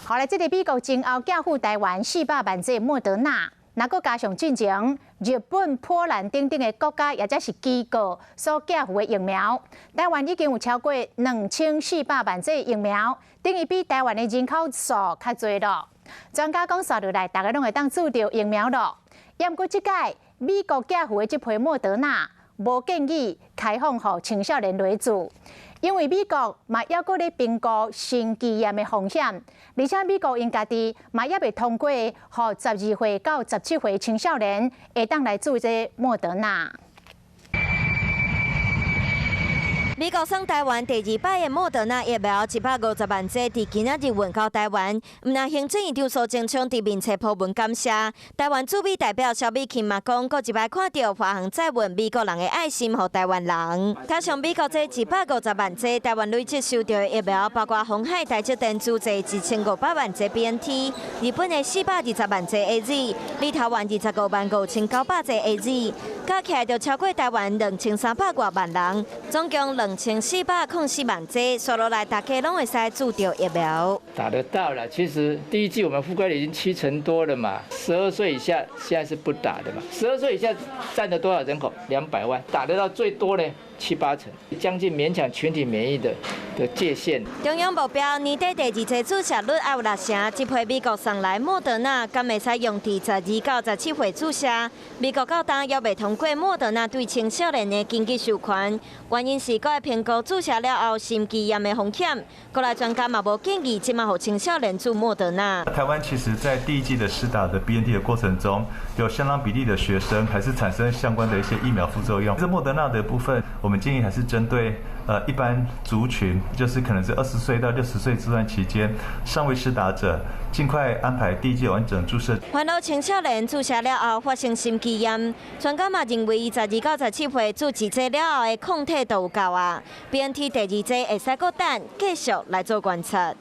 后来，这个美国前后寄付台湾400万剂莫德纳，若搁加上进前日本、波兰等等的国家或者是机构所寄付的疫苗，台湾已经有超过2400万剂疫苗，等于比台湾的人口数较侪咯。专家讲算落来，大家拢会当注到疫苗咯。不过即届美国寄付的这批莫德纳，无建议开放予青少年来做。因为美国嘛还阁咧评估心肌炎的风险，而且美国因家己嘛也未通过，予12岁到17岁青少年会当来做这莫德纳。美国送台湾第2摆的莫德纳疫苗150万剂，伫今仔日运到台湾。毋但行政院长苏贞昌伫面册铺文感谢，台湾驻美代表萧美琴嘛讲，佫一摆看到华航载运美国人的爱心，予台湾人。加上美国这150万剂，台湾累计收到的疫苗，包括鸿海台积电注册1500万剂 BNT， 日本的420万剂 AZ， 立陶宛25万5900剂 AZ， 加起来就超过台湾2300多万人，总共2404万剂，算落来大家拢会使注到疫苗。打得到了，其实第一剂我们覆盖率已经70%多了嘛，12岁以下现在是不打的嘛，12岁以下占了多少人口？200万，打得到最多呢？7、8成，将近勉强群体免疫的界限。中央目标年底第2剂注射率要有6成，这批美国送来莫德纳，敢会使用伫12到17岁注射？美国到当也未通过莫德纳对青少年的紧急授权，原因是佫会评估注射了后心肌炎的风险。过来专家嘛无建议即马予青少年注莫德纳。台湾其实在第1剂的施打的 BNT 的过程中，有相当比例的学生还是产生相关的一些疫苗副作用。这莫德纳的部分，我们建议还是针对一般族群，就是可能是20岁到60岁这段期间尚未施打者，尽快安排第1剂完整注射。烦恼青少年注射了后发生心肌炎，专家嘛认为12到17岁注2剂了后的抗体都有够啊。BNT 第2剂会使搁等，继续来做观察。